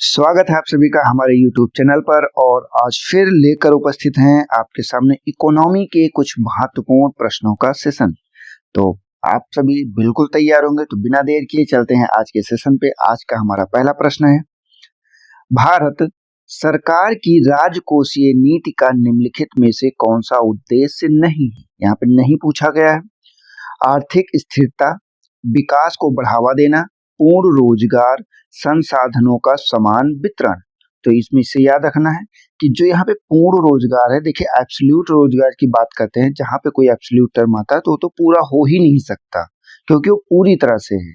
स्वागत है आप सभी का हमारे YouTube चैनल पर। और आज फिर लेकर उपस्थित हैं आपके सामने इकोनॉमी के कुछ महत्वपूर्ण प्रश्नों का सेशन। तो आप सभी बिल्कुल तैयार होंगे, तो बिना देर किए चलते हैं आज के सेशन पे। आज का हमारा पहला प्रश्न है, भारत सरकार की राजकोषीय नीति का निम्नलिखित में से कौन सा उद्देश्य नहीं है। यहाँ पे नहीं पूछा गया है। आर्थिक स्थिरता, विकास को बढ़ावा देना, पूर्ण रोजगार, संसाधनों का समान वितरण। तो इसमें से याद रखना है कि जो यहाँ पे पूर्ण रोजगार है, देखिए एब्सोल्यूट रोजगार की बात करते हैं, जहां पे कोई एब्सोल्यूट टर्म आता है तो वो तो पूरा हो ही नहीं सकता, क्योंकि वो पूरी तरह से है।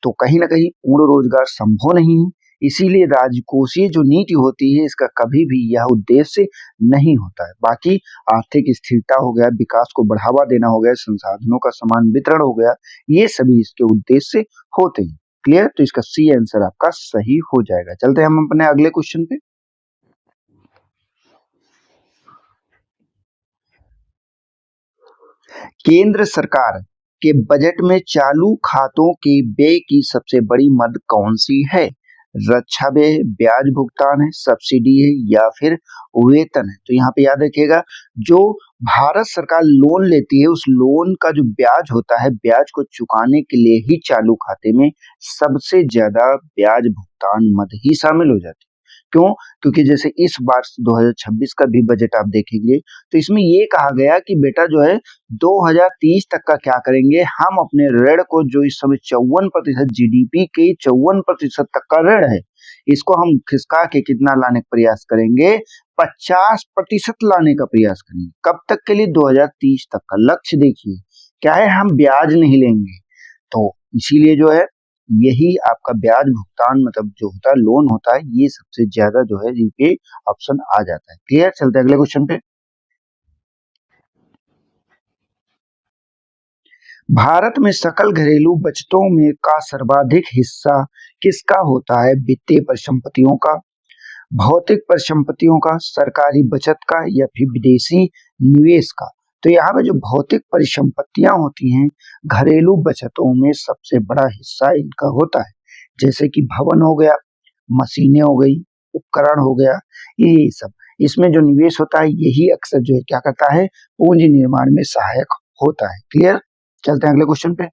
तो कहीं ना कहीं पूर्ण रोजगार संभव नहीं है। इसीलिए राजकोषीय जो नीति होती है, इसका कभी भी यह उद्देश्य नहीं होता है। बाकी आर्थिक स्थिरता हो गया, विकास को बढ़ावा देना हो गया, संसाधनों का समान वितरण हो गया, ये सभी इसके उद्देश्य होते हैं। क्लियर? तो इसका सी आंसर आपका सही हो जाएगा। चलते हैं हम अपने अगले क्वेश्चन पे। केंद्र सरकार के बजट में चालू खातों के व्यय की सबसे बड़ी मद कौन सी है? रक्षा व्यय, ब्याज भुगतान है, सब्सिडी है या फिर वेतन है? तो यहाँ पे याद रखिएगा, जो भारत सरकार लोन लेती है, उस लोन का जो ब्याज होता है, ब्याज को चुकाने के लिए ही चालू खाते में सबसे ज्यादा ब्याज भुगतान मद ही शामिल हो जाती है। क्यों? क्योंकि जैसे इस बार 2026 का भी बजट आप देखेंगे तो इसमें ये कहा गया कि बेटा जो है 2030 तक का क्या करेंगे, हम अपने ऋण को, जो इस समय 54% जीडीपी के 54% तक का ऋण है, इसको हम खिसका के कितना लाने का प्रयास करेंगे? 50% लाने का प्रयास करेंगे। कब तक के लिए? 2030 तक का लक्ष्य देखिए क्या है, हम ब्याज नहीं लेंगे। तो इसीलिए जो है यही आपका ब्याज भुगतान मतलब जो होता है, लोन होता है, ये सबसे ज्यादा जो है ये ऑप्शन आ जाता है। क्लियर? चलते हैं अगले क्वेश्चन पे। भारत में सकल घरेलू बचतों में का सर्वाधिक हिस्सा किसका होता है? वित्तीय परिसंपत्तियों का, भौतिक परिसंपत्तियों का, सरकारी बचत का या फिर विदेशी निवेश का? तो यहाँ पे जो भौतिक परिसंपत्तियां होती हैं, घरेलू बचतों में सबसे बड़ा हिस्सा इनका होता है। जैसे कि भवन हो गया, मशीनें हो गई, उपकरण हो गया, ये सब। इसमें जो निवेश होता है यही अक्सर जो है क्या करता है, पूंजी निर्माण में सहायक होता है। क्लियर? चलते हैं अगले क्वेश्चन पे।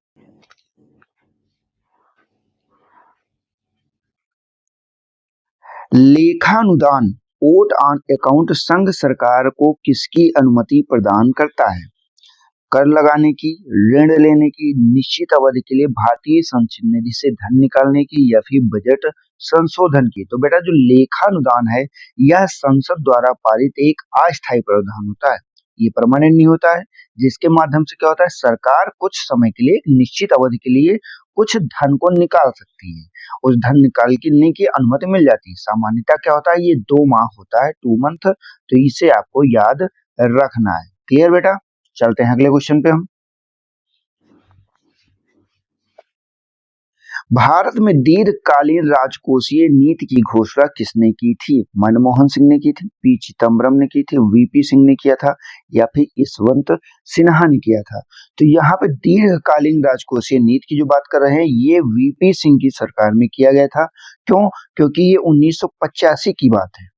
लेखानुदान, ओट ऑन अकाउंट, संघ सरकार को किसकी अनुमति प्रदान करता है? कर लगाने की, ऋण लेने की, निश्चित अवधि के लिए भारतीय संचित निधि से धन निकालने की या फिर बजट संशोधन की? तो बेटा जो लेखानुदान है, यह संसद द्वारा पारित एक अस्थायी प्रावधान होता है, ये परमानेंट नहीं होता है, जिसके माध्यम से क्या होता है, सरकार कुछ समय के लिए, एक निश्चित अवधि के लिए कुछ धन को निकाल सकती है। उस धन निकालने की अनुमति मिल जाती है। सामान्यतः क्या होता है, ये 2 माह होता है, 2 मंथ। तो इसे आपको याद रखना है। क्लियर बेटा? चलते हैं अगले क्वेश्चन पे हम। भारत में दीर्घकालीन राजकोषीय नीति की घोषणा किसने की थी? मनमोहन सिंह ने की थी, पी चिदम्बरम ने की थी, वीपी सिंह ने किया था या फिर यशवंत सिन्हा ने किया था? तो यहाँ पे दीर्घकालीन राजकोषीय नीति की जो बात कर रहे हैं, ये वीपी सिंह की सरकार में किया गया था। क्यों? क्योंकि ये 1985 की बात है।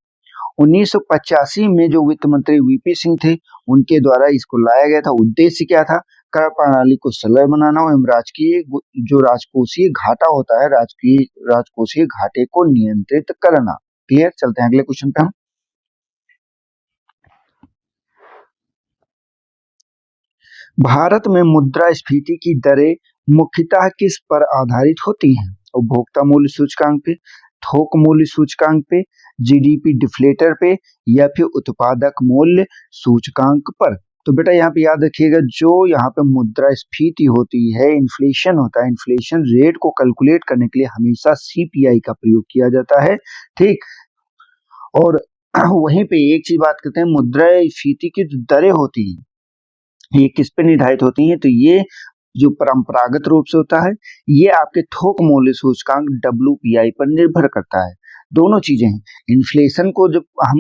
1985 में जो वित्त मंत्री वीपी सिंह थे, उनके द्वारा इसको लाया गया था। उद्देश्य क्या था? कर प्रणाली को सरल बनाना एवं राजकीय जो राजकोषीय घाटा होता है, राजकोषीय घाटे को नियंत्रित करना। क्लियर? चलते हैं अगले क्वेश्चन पे हम। भारत में मुद्रास्फीति की दरें मुख्यतः किस पर आधारित होती हैं? उपभोक्ता मूल्य सूचकांक पे, थोक मूल्य सूचकांक पे, जीडीपी डिफ्लेटर पे या फिर उत्पादक मूल्य सूचकांक पर? तो बेटा यहाँ पे याद रखिएगा, जो यहाँ पे मुद्रास्फीति होती है, इन्फ्लेशन होता है, इन्फ्लेशन रेट को कैलकुलेट करने के लिए हमेशा सीपीआई का प्रयोग किया जाता है। ठीक? और वहीं पे एक चीज बात करते हैं, मुद्रास्फीति की जो दरें होती हैं, ये किस पे निर्धारित होती हैं? तो ये जो परंपरागत रूप से होता है, ये आपके थोक मूल्य सूचकांक डब्ल्यूपीआई पर निर्भर करता है। दोनों चीजें हैं। इन्फ्लेशन को जब हम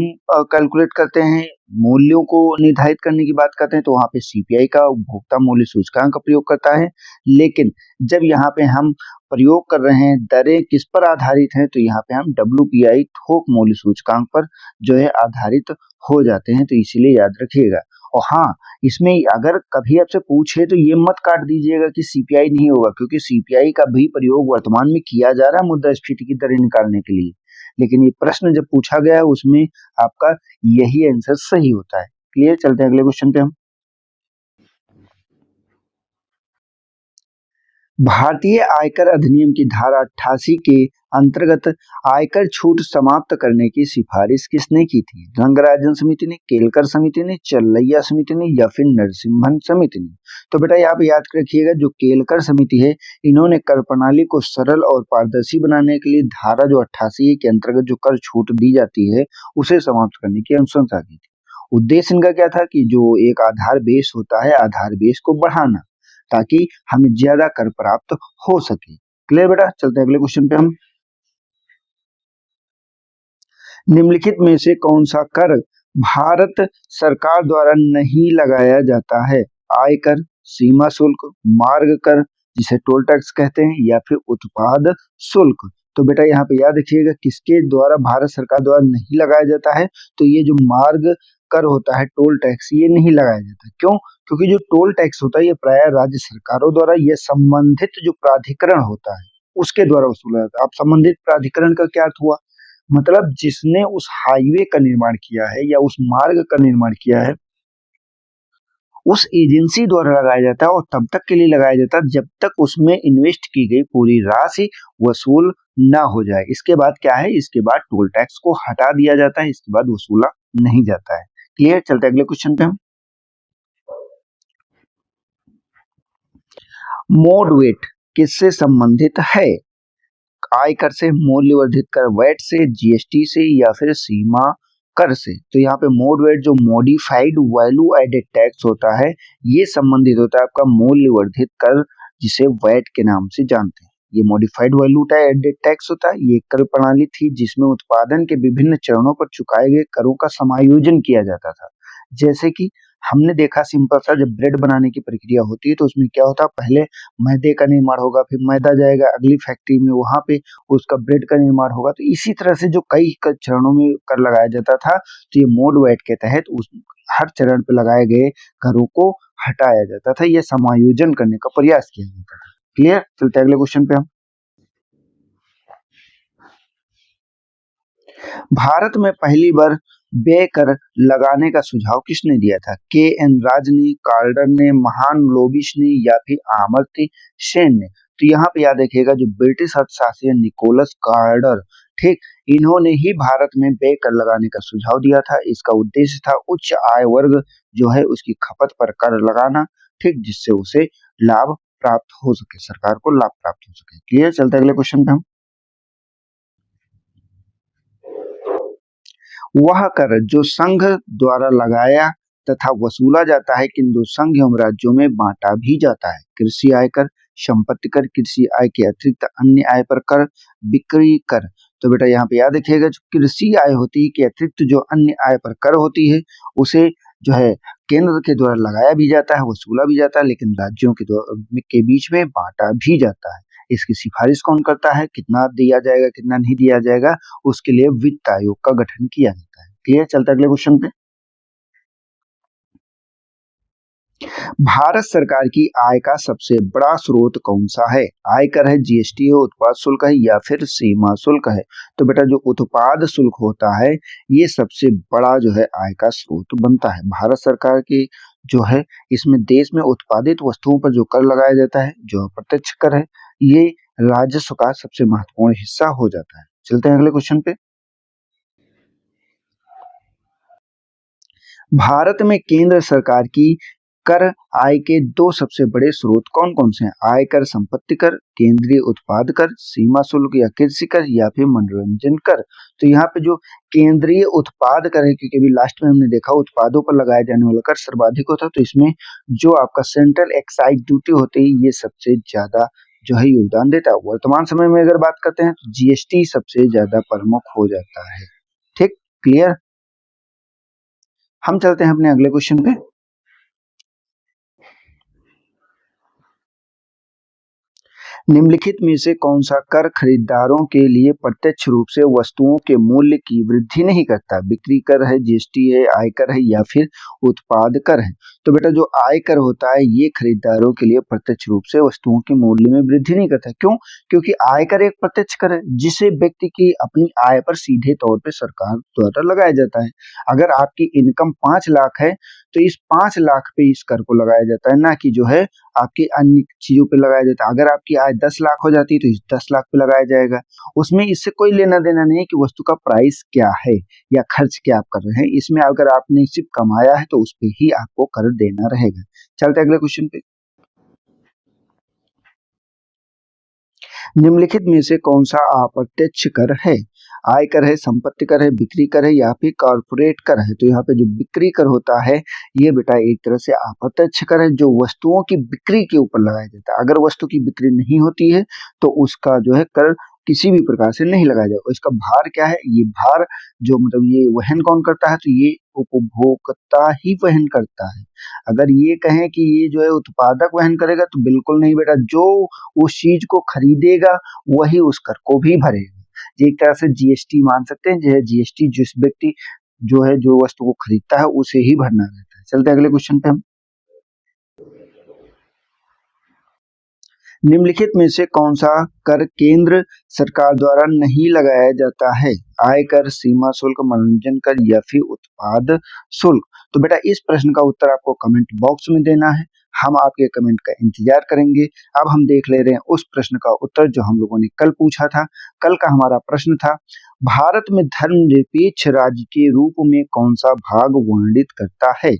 कैलकुलेट करते हैं, मूल्यों को निर्धारित करने की बात करते हैं, तो वहां पे सीपीआई का, उपभोक्ता मूल्य सूचकांक का प्रयोग करता है। लेकिन जब यहाँ पे हम प्रयोग कर रहे हैं, दरें किस पर आधारित हैं, तो यहाँ पे हम WPI थोक मूल्य सूचकांक पर जो है आधारित हो जाते हैं, तो इसीलिए याद रखिएगा। और हाँ, इसमें अगर कभी आपसे पूछे तो ये मत काट दीजिएगा कि CPI नहीं होगा, क्योंकि CPI का भी प्रयोग वर्तमान में किया जा रहा है मुद्रास्फीति की दरें निकालने के लिए, लेकिन ये प्रश्न जब पूछा गया है उसमें आपका यही आंसर सही होता है। क्लियर, चलते हैं अगले क्वेश्चन पे हम। भारतीय आयकर अधिनियम की धारा 88 के अंतर्गत आयकर छूट समाप्त करने की सिफारिश किसने की थी? रंगराजन समिति ने, केलकर समिति ने, चल्लैया समिति ने या फिर नरसिम्हन समिति ने? तो बेटा यहाँ पे याद रखिएगा, जो केलकर समिति है इन्होंने कर प्रणाली को सरल और पारदर्शी बनाने के लिए धारा जो 88 के अंतर्गत जो कर छूट दी जाती है उसे समाप्त करने की अनुशंसा की थी। उद्देश्य इनका क्या था कि जो एक आधार बेस होता है, आधार बेस को बढ़ाना, ताकि हमें ज्यादा कर प्राप्त हो सके। क्लियर बेटा, चलते हैं अगले क्वेश्चन पे हम। निम्नलिखित में से कौन सा कर भारत सरकार द्वारा नहीं लगाया जाता है? आयकर, सीमा शुल्क, मार्ग कर जिसे टोल टैक्स कहते हैं, या फिर उत्पाद शुल्क? तो बेटा यहाँ पे याद रखिएगा, किसके द्वारा भारत सरकार द्वारा नहीं लगाया जाता है, तो ये जो मार्ग कर होता है, टोल टैक्स, ये नहीं लगाया जाता। क्यों? क्योंकि जो टोल टैक्स होता है ये प्राय राज्य सरकारों द्वारा, ये संबंधित जो प्राधिकरण होता है उसके द्वारा वसूला जाता है। अब संबंधित प्राधिकरण का क्या अर्थ हुआ? मतलब जिसने उस हाईवे का निर्माण किया है या उस मार्ग का निर्माण किया है, उस एजेंसी द्वारा लगाया जाता है, और तब तक के लिए लगाया जाता है जब तक उसमें इन्वेस्ट की गई पूरी राशि वसूल ना हो जाए। इसके बाद क्या है, इसके बाद टोल टैक्स को हटा दिया जाता है, इसके बाद वसूला नहीं जाता है। क्लियर, चलते अगले क्वेश्चन पे हम। मोड वेट किससे संबंधित है? आयकर से, मूल्यवर्धित कर वैट से, GST से या फिर सीमा कर से? तो यहाँ पे मोड वेट जो मॉडिफाइड वैल्यू एडेड टैक्स होता है, ये संबंधित होता है आपका मूल्यवर्धित कर, जिसे वैट के नाम से जानते हैं। ये मॉडिफाइड वैल्यू एडेड टैक्स होता है, ये कर प्रणाली थी जिसमें उत्पादन के विभिन्न चरणों पर चुकाए गए करों का समायोजन किया जाता था। जैसे कि हमने देखा सिंपल सा, जब ब्रेड बनाने की प्रक्रिया होती है तो उसमें क्या होता है, पहले मैदे का निर्माण होगा, फिर मैदा जाएगा अगली फैक्ट्री में, वहां पे उसका ब्रेड का निर्माण होगा। तो इसी तरह से जो कई चरणों में कर लगाया जाता था, तो ये मोड वैट के तहत उस हर चरण पे लगाए गए करों को हटाया जाता था, यह समायोजन करने का प्रयास किया जाता था। क्लियर, चलते अगले क्वेश्चन पे हम। भारत में पहली बार व्यय कर लगाने का सुझाव किसने दिया था? KN राज ने, कार्डर ने, महान लोबिश ने या फिर अमर्त्य सेन ने? तो यहाँ पे याद रखिएगा, जो ब्रिटिश अर्थशास्त्री निकोलस कार्डर, ठीक, इन्होंने ही भारत में व्यय कर लगाने का सुझाव दिया था। इसका उद्देश्य था उच्च आय वर्ग जो है उसकी खपत पर कर लगाना, ठीक, जिससे उसे लाभ प्राप्त हो सके, सरकार को लाभ प्राप्त हो सके। क्लियर, चलते अगले क्वेश्चन पे हम। वह कर जो संघ द्वारा लगाया तथा वसूला जाता है किंतु संघ एवं राज्यों में बांटा भी जाता है। कृषि आय कर, संपत्ति कर, कृषि आय के अतिरिक्त अन्य आय पर कर, बिक्री कर। तो बेटा यहाँ पे याद रखिएगा, जो कृषि आय होती है के अतिरिक्त जो अन्य आय पर कर होती है उसे जो है केंद्र के द्वारा लगाया भी जाता है, वसूला भी जाता है, लेकिन राज्यों के बीच में बांटा भी जाता है। इसकी सिफारिश कौन करता है, कितना दिया जाएगा कितना नहीं दिया जाएगा, उसके लिए वित्त आयोग का गठन किया जाता है। क्लियर, चलता है अगले क्वेश्चन पे। भारत सरकार की आय का सबसे बड़ा स्रोत कौन सा है? आयकर है, GST है, उत्पाद शुल्क है या फिर सीमा शुल्क है? तो बेटा जो उत्पाद शुल्क होता है ये सबसे बड़ा जो है आय का स्रोत बनता है भारत सरकार की जो है। इसमें देश में उत्पादित वस्तुओं पर जो कर लगाया जाता है, जो अप्रत्यक्ष कर है, ये राजस्व का सबसे महत्वपूर्ण हिस्सा हो जाता है। चलते हैं अगले क्वेश्चन पे। भारत में केंद्र सरकार की कर आय के दो सबसे बड़े स्रोत कौन कौन से हैं? आयकर, संपत्ति कर, केंद्रीय उत्पाद कर, सीमा शुल्क या कृषि कर या फिर मनोरंजन कर? तो यहाँ पे जो केंद्रीय उत्पाद कर है, क्योंकि अभी लास्ट में हमने देखा उत्पादों पर लगाया जाने वाला कर सर्वाधिक होता है, तो इसमें जो आपका सेंट्रल एक्साइज ड्यूटी होती है ये सबसे ज्यादा जो है योगदान देता है। वर्तमान समय में अगर बात करते हैं तो GST सबसे ज्यादा प्रमुख हो जाता है। ठीक, क्लियर। हम चलते हैं अपने अगले क्वेश्चन पे। निम्नलिखित में से कौन सा कर खरीदारों के लिए प्रत्यक्ष रूप से वस्तुओं के मूल्य की वृद्धि नहीं करता? बिक्री कर है, जीएसटी है, आयकर है या फिर उत्पाद कर है? तो बेटा जो आयकर होता है ये खरीदारों के लिए प्रत्यक्ष रूप से वस्तुओं के मूल्य में वृद्धि नहीं करता। क्यों? क्योंकि आयकर एक प्रत्यक्ष कर है जिसे व्यक्ति की अपनी आय पर सीधे तौर पर सरकार द्वारा लगाया जाता है। अगर आपकी इनकम 5 लाख है तो इस 5 लाख पे इस कर को लगाया जाता है, ना कि जो है आपकी अन्य चीजों पे लगाया जाता है। अगर आपकी आय 10 लाख हो जाती है तो इस 10 लाख पे लगाया जाएगा। उसमें इससे कोई लेना देना नहीं है कि वस्तु का प्राइस क्या है या खर्च क्या आप कर रहे हैं। इसमें अगर आपने सिर्फ कमाया है तो उस पे ही आपको कर देना रहेगा। चलते अगले क्वेश्चन पे। निम्नलिखित में से कौन सा अप्रत्यक्ष कर है? आयकर है, संपत्ति कर है, बिक्री कर है या फिर कॉर्पोरेट कर है? तो यहाँ पे जो बिक्री कर होता है ये बेटा एक तरह से अप्रत्यक्ष कर है जो वस्तुओं की बिक्री के ऊपर लगाया जाता है। अगर वस्तु की बिक्री नहीं होती है तो उसका जो है कर किसी भी प्रकार से नहीं लगाया जाएगा। इसका भार क्या है? ये भार जो मतलब ये वहन कौन करता है? तो ये उपभोक्ता ही वहन करता है। अगर ये कहें कि ये जो है उत्पादक वहन करेगा तो बिल्कुल नहीं बेटा, जो उस चीज को खरीदेगा वही उस कर को भी भरेगा। ये एक तरह से जीएसटी मान सकते हैं, जो है जीएसटी जिस व्यक्ति जो है जो वस्तु को खरीदता है उसे ही भरना रहता है। चलते अगले क्वेश्चन पे हम। निम्नलिखित में से कौन सा कर केंद्र सरकार द्वारा नहीं लगाया जाता है? आयकर, सीमा शुल्क, मनोरंजन कर या फिर उत्पाद शुल्क? तो बेटा इस प्रश्न का उत्तर आपको कमेंट बॉक्स में देना है। हम आपके कमेंट का इंतजार करेंगे। अब हम देख ले रहे हैं उस प्रश्न का उत्तर जो हम लोगों ने कल पूछा था। कल का हमारा प्रश्न था, भारत में धर्मनिरपेक्ष राज्य के रूप में कौन सा भाग वर्णित करता है?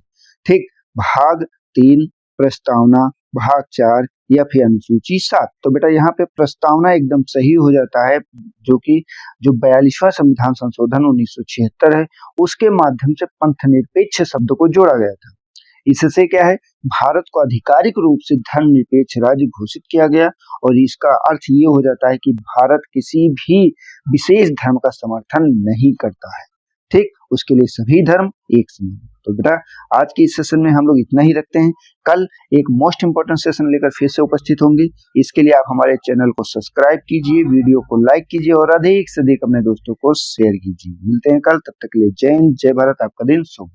ठीक, भाग 3 प्रस्तावना, भाग 4 या फिर अनुसूची 7। तो बेटा यहाँ पे प्रस्तावना एकदम सही हो जाता है, जो कि जो 42वां संविधान संशोधन 1976 है उसके माध्यम से पंथ निरपेक्ष शब्द को जोड़ा गया था। इससे क्या है, भारत को आधिकारिक रूप से धर्मनिरपेक्ष राज्य घोषित किया गया और इसका अर्थ ये हो जाता है कि भारत किसी भी विशेष धर्म का समर्थन नहीं करता है। ठीक, उसके लिए सभी धर्म एक समान। तो बेटा आज के इस सेशन में हम लोग इतना ही रखते हैं। कल एक मोस्ट इंपोर्टेंट सेशन लेकर फिर से उपस्थित होंगे। इसके लिए आप हमारे चैनल को सब्सक्राइब कीजिए, वीडियो को लाइक कीजिए और अधिक से अधिक अपने दोस्तों को शेयर कीजिए। मिलते हैं कल, तब तक के लिए जय हिंद, जय भारत, आपका दिन शुभ।